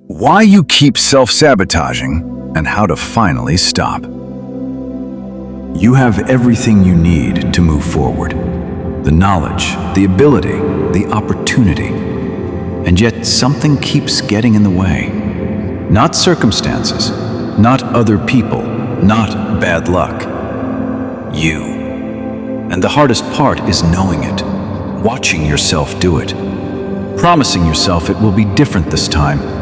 Why you keep self-sabotaging and how to finally stop. You have everything you need to move forward. The knowledge, the ability, the opportunity. And yet something keeps getting in the way. Not circumstances, not other people, not bad luck. You. And the hardest part is knowing it, watching yourself do it, promising yourself it will be different this time,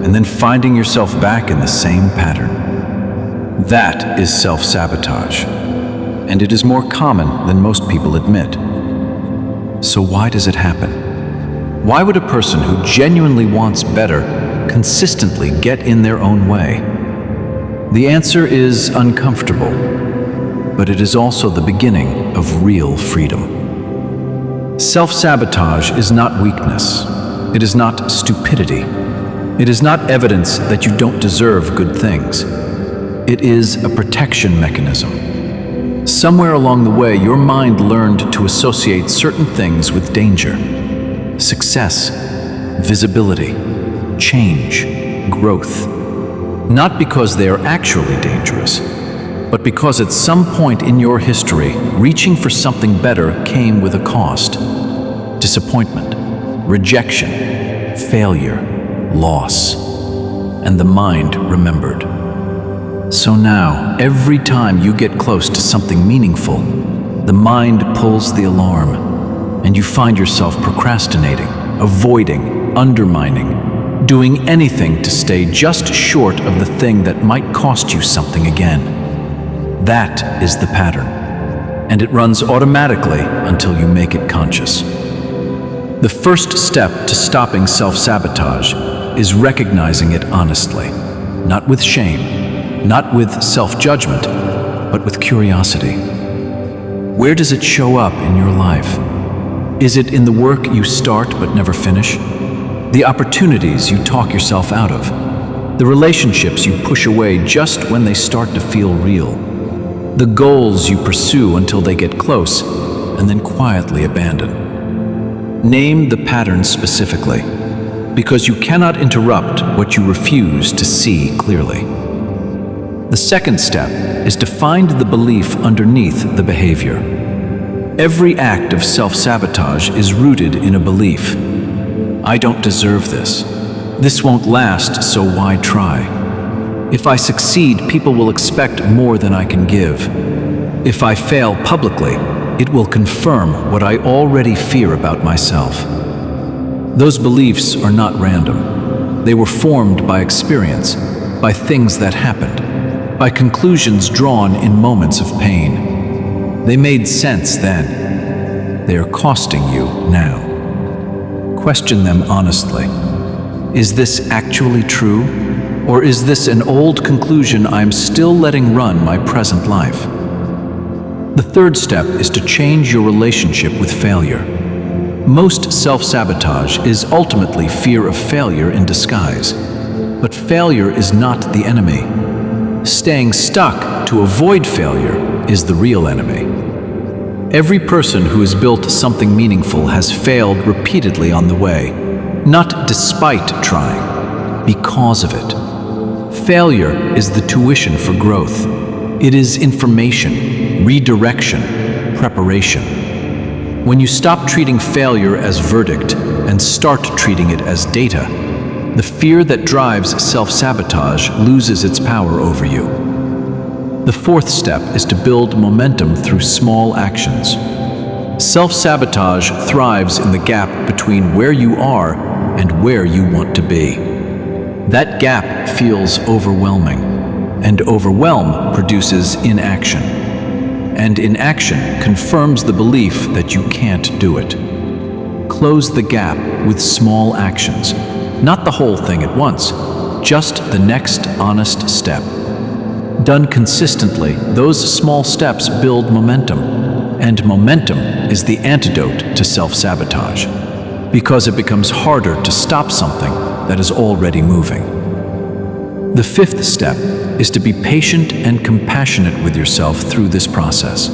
and then finding yourself back in the same pattern. That is self-sabotage, and it is more common than most people admit. So why does it happen? Why would a person who genuinely wants better consistently get in their own way? The answer is uncomfortable, but it is also the beginning of real freedom. Self-sabotage is not weakness. It is not stupidity. It is not evidence that you don't deserve good things. It is a protection mechanism. Somewhere along the way, your mind learned to associate certain things with danger. Success, visibility, change, growth. Not because they are actually dangerous, but because at some point in your history, reaching for something better came with a cost. Disappointment, rejection, failure, loss. And the mind remembered. So now, every time you get close to something meaningful, the mind pulls the alarm, and you find yourself procrastinating, avoiding, undermining, doing anything to stay just short of the thing that might cost you something again. That is the pattern, and it runs automatically until you make it conscious. The first step to stopping self-sabotage is recognizing it honestly, not with shame, not with self-judgment, but with curiosity. Where does it show up in your life? Is it in the work you start but never finish? The opportunities you talk yourself out of? The relationships you push away just when they start to feel real? The goals you pursue until they get close and then quietly abandon? Name the pattern specifically, because you cannot interrupt what you refuse to see clearly. The second step is to find the belief underneath the behavior. Every act of self-sabotage is rooted in a belief. I don't deserve this. This won't last, so why try? If I succeed, people will expect more than I can give. If I fail publicly, it will confirm what I already fear about myself. Those beliefs are not random. They were formed by experience, by things that happened, by conclusions drawn in moments of pain. They made sense then. They are costing you now. Question them honestly. Is this actually true? Or is this an old conclusion I'm still letting run my present life? The third step is to change your relationship with failure. Most self-sabotage is ultimately fear of failure in disguise. But failure is not the enemy. Staying stuck to avoid failure is the real enemy. Every person who has built something meaningful has failed repeatedly on the way, not despite trying, because of it. Failure is the tuition for growth. It is information, redirection, preparation. When you stop treating failure as verdict and start treating it as data, the fear that drives self-sabotage loses its power over you. The fourth step is to build momentum through small actions. Self-sabotage thrives in the gap between where you are and where you want to be. That gap feels overwhelming, and overwhelm produces inaction. And inaction confirms the belief that you can't do it. Close the gap with small actions, not the whole thing at once, just the next honest step. Done consistently, those small steps build momentum, and momentum is the antidote to self-sabotage, because it becomes harder to stop something that is already moving. The fifth step is to be patient and compassionate with yourself through this process.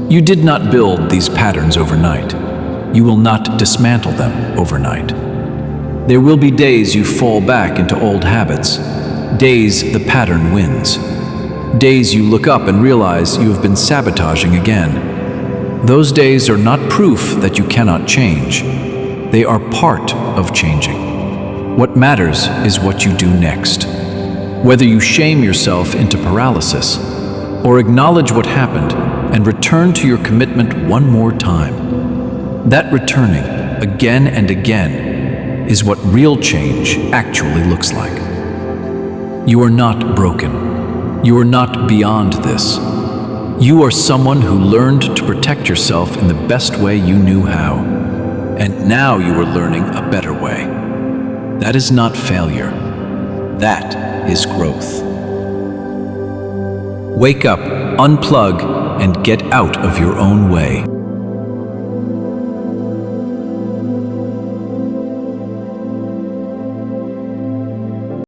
You did not build these patterns overnight. You will not dismantle them overnight. There will be days you fall back into old habits, days the pattern wins, days you look up and realize you have been sabotaging again. Those days are not proof that you cannot change. They are part of changing. What matters is what you do next. Whether you shame yourself into paralysis or acknowledge what happened and return to your commitment one more time. That returning again and again is what real change actually looks like. You are not broken. You are not beyond this. You are someone who learned to protect yourself in the best way you knew how. And now you are learning a better way. That is not failure. That is growth. Wake up, unplug, and get out of your own way.